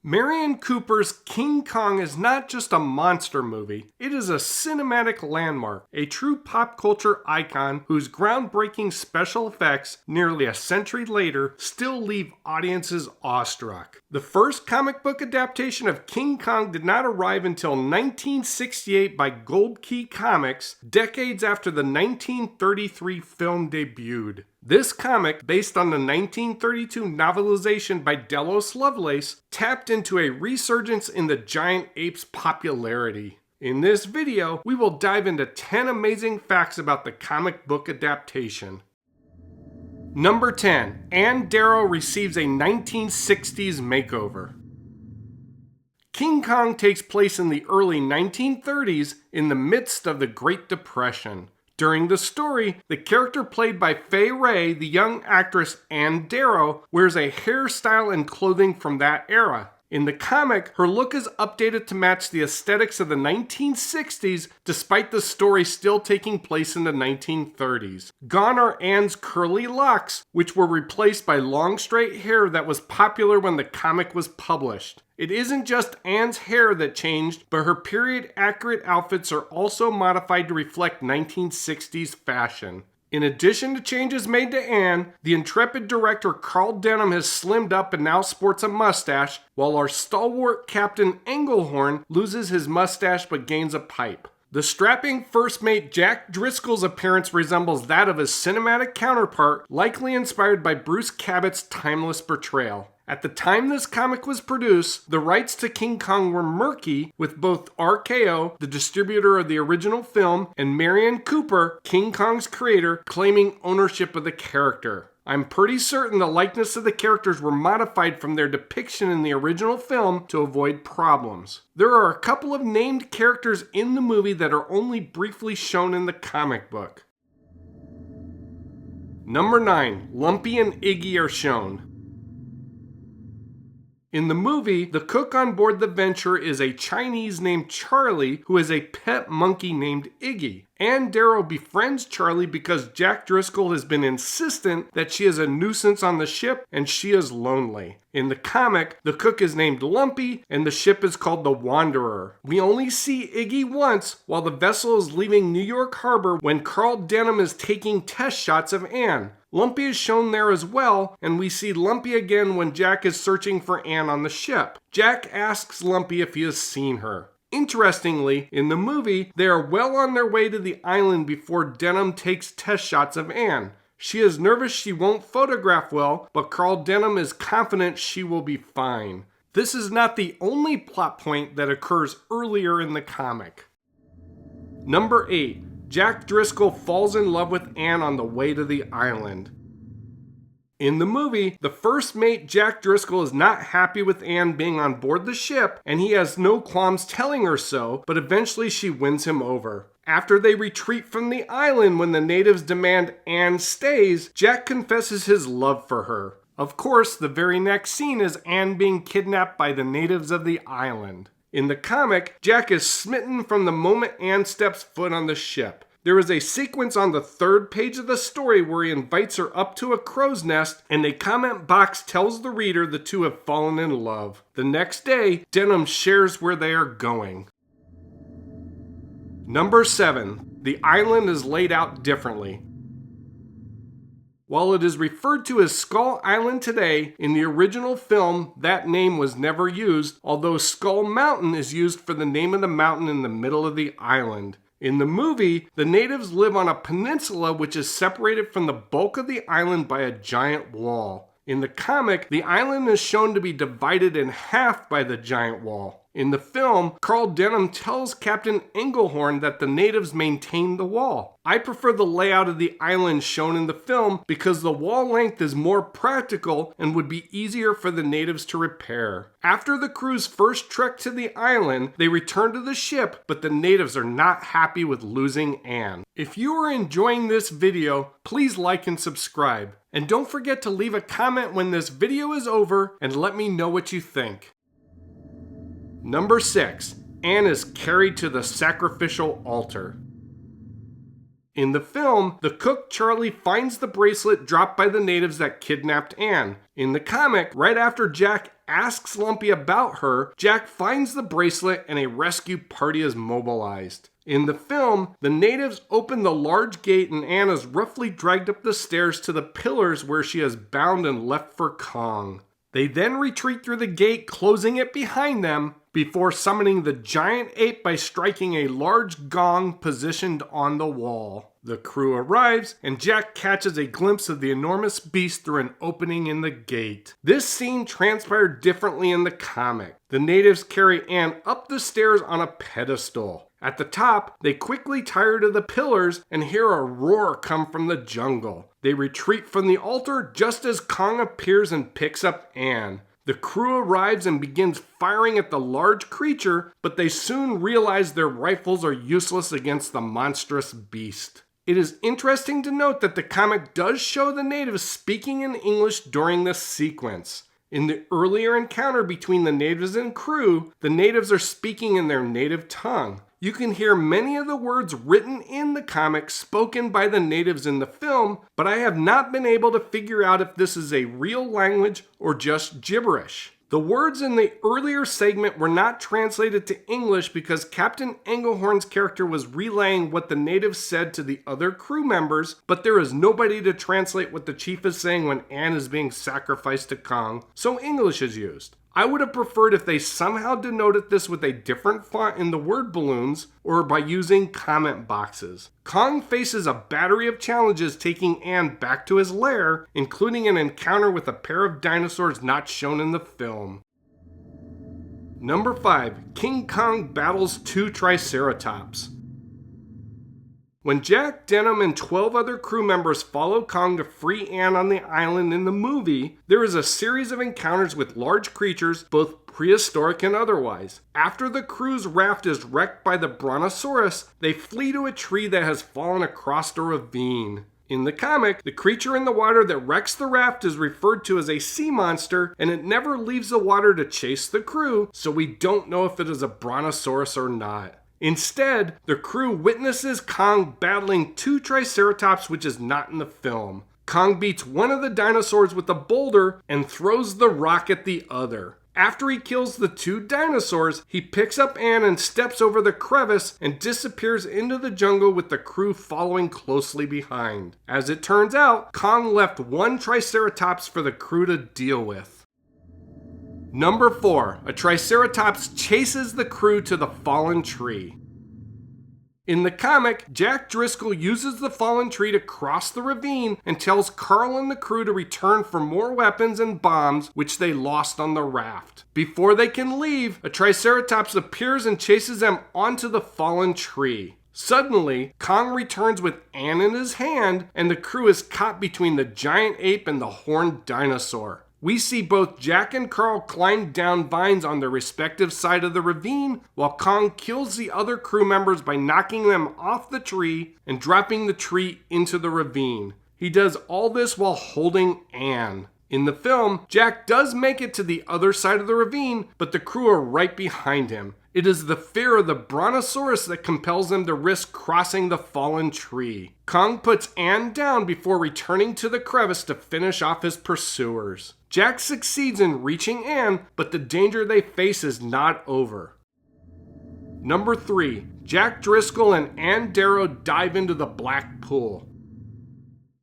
Merian Cooper's King Kong is not just a monster movie, it is a cinematic landmark, a true pop culture icon whose groundbreaking special effects, nearly a century later, still leave audiences awestruck. The first comic book adaptation of King Kong did not arrive until 1968 by Gold Key Comics, decades after the 1933 film debuted. This comic, based on the 1932 novelization by Delos Lovelace, tapped into a resurgence in the giant ape's popularity. In this video, we will dive into 10 amazing facts about the comic book adaptation. Number 10. Ann Darrow receives a 1960s makeover. King Kong takes place in the early 1930s in the midst of the Great Depression. During the story, the character played by Fay Wray, the young actress Ann Darrow, wears a hairstyle and clothing from that era. In the comic, her look is updated to match the aesthetics of the 1960s, despite the story still taking place in the 1930s. Gone are Ann's curly locks, which were replaced by long straight hair that was popular when the comic was published. It isn't just Ann's hair that changed, but her period-accurate outfits are also modified to reflect 1960s fashion. In addition to changes made to Ann, the intrepid director Carl Denham has slimmed up and now sports a mustache, while our stalwart Captain Englehorn loses his mustache but gains a pipe. The strapping first mate Jack Driscoll's appearance resembles that of his cinematic counterpart, likely inspired by Bruce Cabot's timeless portrayal. At the time this comic was produced, the rights to King Kong were murky, with both RKO, the distributor of the original film, and Merian Cooper, King Kong's creator, claiming ownership of the character. I'm pretty certain the likeness of the characters were modified from their depiction in the original film to avoid problems. There are a couple of named characters in the movie that are only briefly shown in the comic book. Number 9. Lumpy and Iggy are shown. In the movie, the cook on board the Venture is a Chinese named Charlie who has a pet monkey named Iggy. Ann Darrow befriends Charlie because Jack Driscoll has been insistent that she is a nuisance on the ship and she is lonely. In the comic, the cook is named Lumpy and the ship is called the Wanderer. We only see Iggy once while the vessel is leaving New York Harbor when Carl Denham is taking test shots of Ann. Lumpy is shown there as well, and we see Lumpy again when Jack is searching for Ann on the ship. Jack asks Lumpy if he has seen her. Interestingly, in the movie, they are well on their way to the island before Denham takes test shots of Ann. She is nervous she won't photograph well, but Carl Denham is confident she will be fine. This is not the only plot point that occurs earlier in the comic. Number 8. Jack Driscoll falls in love with Ann on the way to the island. In the movie, the first mate Jack Driscoll is not happy with Ann being on board the ship, and he has no qualms telling her so, but eventually she wins him over. After they retreat from the island when the natives demand Ann stays, Jack confesses his love for her. Of course, the very next scene is Ann being kidnapped by the natives of the island. In the comic, Jack is smitten from the moment Ann steps foot on the ship. There is a sequence on the 3rd page of the story where he invites her up to a crow's nest, and a comment box tells the reader the two have fallen in love. The next day, Denham shares where they are going. Number 7. The island is laid out differently. While it is referred to as Skull Island today, in the original film that name was never used, although Skull Mountain is used for the name of the mountain in the middle of the island. In the movie, the natives live on a peninsula which is separated from the bulk of the island by a giant wall. In the comic, the island is shown to be divided in half by the giant wall. In the film, Carl Denham tells Captain Englehorn that the natives maintain the wall. I prefer the layout of the island shown in the film because the wall length is more practical and would be easier for the natives to repair. After the crew's first trek to the island, they return to the ship, but the natives are not happy with losing Ann. If you are enjoying this video, please like and subscribe. And don't forget to leave a comment when this video is over and let me know what you think. Number 6. Ann is carried to the sacrificial altar. In the film, the cook Charlie finds the bracelet dropped by the natives that kidnapped Ann. In the comic, right after Jack asks Lumpy about her, Jack finds the bracelet and a rescue party is mobilized. In the film, the natives open the large gate and Ann is roughly dragged up the stairs to the pillars where she is bound and left for Kong. They then retreat through the gate, closing it behind them, before summoning the giant ape by striking a large gong positioned on the wall. The crew arrives, and Jack catches a glimpse of the enormous beast through an opening in the gate. This scene transpired differently in the comic. The natives carry Ann up the stairs on a pedestal. At the top, they quickly tire to the pillars and hear a roar come from the jungle. They retreat from the altar just as Kong appears and picks up Ann. The crew arrives and begins firing at the large creature, but they soon realize their rifles are useless against the monstrous beast. It is interesting to note that the comic does show the natives speaking in English during this sequence. In the earlier encounter between the natives and crew, the natives are speaking in their native tongue. You can hear many of the words written in the comic spoken by the natives in the film, but I have not been able to figure out if this is a real language or just gibberish. The words in the earlier segment were not translated to English because Captain Englehorn's character was relaying what the natives said to the other crew members, but there is nobody to translate what the chief is saying when Ann is being sacrificed to Kong, so English is used. I would have preferred if they somehow denoted this with a different font in the word balloons or by using comment boxes. Kong faces a battery of challenges taking Ann back to his lair, including an encounter with a pair of dinosaurs not shown in the film. Number 5. King Kong battles 2 triceratops. When Jack Denham and 12 other crew members follow Kong to free Ann on the island in the movie, there is a series of encounters with large creatures, both prehistoric and otherwise. After the crew's raft is wrecked by the brontosaurus, they flee to a tree that has fallen across a ravine. In the comic, the creature in the water that wrecks the raft is referred to as a sea monster, and it never leaves the water to chase the crew, so we don't know if it is a brontosaurus or not. Instead, the crew witnesses Kong battling 2 triceratops, which is not in the film. Kong beats one of the dinosaurs with a boulder and throws the rock at the other. After he kills the 2 dinosaurs, he picks up Ann and steps over the crevice and disappears into the jungle with the crew following closely behind. As it turns out, Kong left 1 triceratops for the crew to deal with. Number 4. A triceratops chases the crew to the fallen tree. In the comic, Jack Driscoll uses the fallen tree to cross the ravine and tells Carl and the crew to return for more weapons and bombs which they lost on the raft. Before they can leave, a triceratops appears and chases them onto the fallen tree. Suddenly, Kong returns with Ann in his hand, and the crew is caught between the giant ape and the horned dinosaur. We see both Jack and Carl climb down vines on their respective side of the ravine, while Kong kills the other crew members by knocking them off the tree and dropping the tree into the ravine. He does all this while holding Ann. In the film, Jack does make it to the other side of the ravine, but the crew are right behind him. It is the fear of the brontosaurus that compels them to risk crossing the fallen tree. Kong puts Ann down before returning to the crevice to finish off his pursuers. Jack succeeds in reaching Ann, but the danger they face is not over. Number 3. Jack Driscoll and Ann Darrow dive into the black pool.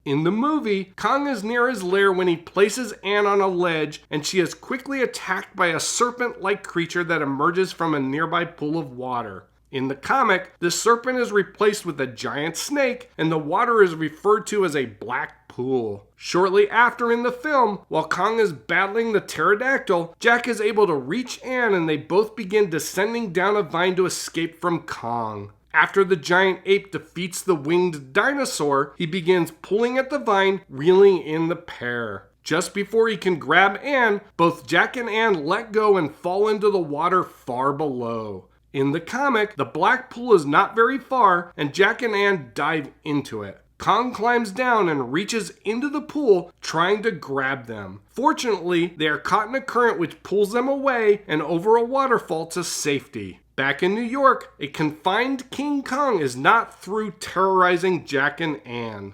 In the movie, Kong is near his lair when he places Ann on a ledge, and she is quickly attacked by a serpent-like creature that emerges from a nearby pool of water. In the comic, the serpent is replaced with a giant snake, and the water is referred to as a black pool. Shortly after in the film, while Kong is battling the pterodactyl, Jack is able to reach Ann and they both begin descending down a vine to escape from Kong. After the giant ape defeats the winged dinosaur, he begins pulling at the vine, reeling in the pair. Just before he can grab Ann, both Jack and Ann let go and fall into the water far below. In the comic, the black pool is not very far, and Jack and Ann dive into it. Kong climbs down and reaches into the pool, trying to grab them. Fortunately, they are caught in a current which pulls them away and over a waterfall to safety. Back in New York, a confined King Kong is not through terrorizing Jack and Ann.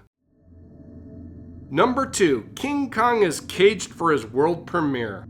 Number 2. King Kong is caged for his world premiere.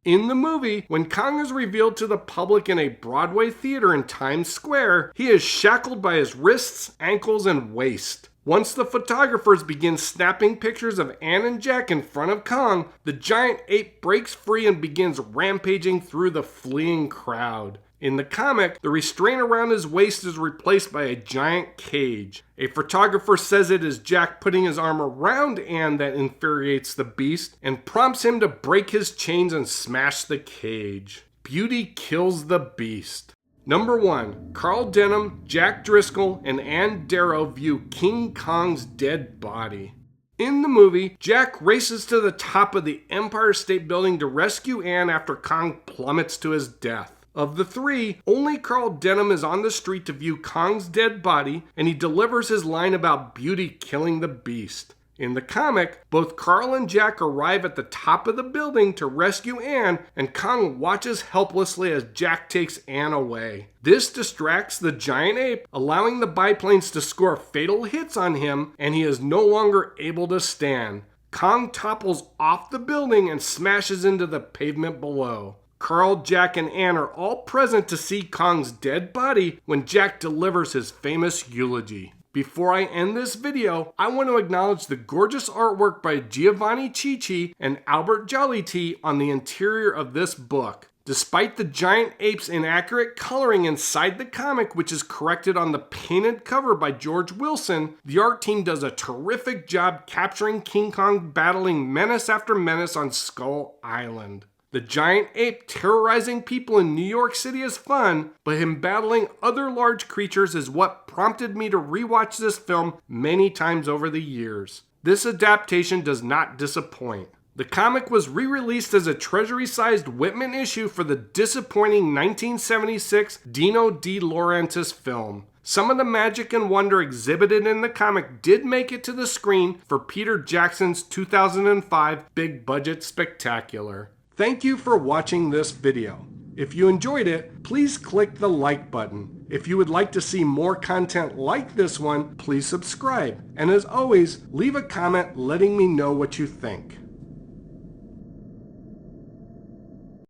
In the movie, when Kong is revealed to the public in a Broadway theater in Times Square, he is shackled by his wrists, ankles, and waist. Once the photographers begin snapping pictures of Ann and Jack in front of Kong, the giant ape breaks free and begins rampaging through the fleeing crowd. In the comic, the restraint around his waist is replaced by a giant cage. A photographer says it is Jack putting his arm around Ann that infuriates the beast and prompts him to break his chains and smash the cage. Beauty kills the beast. Number 1. Carl Denham, Jack Driscoll, and Ann Darrow view King Kong's dead body. In the movie, Jack races to the top of the Empire State Building to rescue Ann after Kong plummets to his death. Of the three, only Carl Denham is on the street to view Kong's dead body, and he delivers his line about beauty killing the beast. In the comic, both Carl and Jack arrive at the top of the building to rescue Ann, and Kong watches helplessly as Jack takes Ann away. This distracts the giant ape, allowing the biplanes to score fatal hits on him, and he is no longer able to stand. Kong topples off the building and smashes into the pavement below. Carl, Jack, and Ann are all present to see Kong's dead body when Jack delivers his famous eulogy. Before I end this video, I want to acknowledge the gorgeous artwork by Giovanni Cicci and Albert Jollity on the interior of this book. Despite the giant ape's inaccurate coloring inside the comic, which is corrected on the painted cover by George Wilson, the art team does a terrific job capturing King Kong battling menace after menace on Skull Island. The giant ape terrorizing people in New York City is fun, but him battling other large creatures is what prompted me to rewatch this film many times over the years. This adaptation does not disappoint. The comic was re-released as a Treasury-sized Whitman issue for the disappointing 1976 Dino De Laurentiis film. Some of the magic and wonder exhibited in the comic did make it to the screen for Peter Jackson's 2005 big budget spectacular. Thank you for watching this video. If you enjoyed it, please click the like button. If you would like to see more content like this one, please subscribe. And as always, leave a comment letting me know what you think.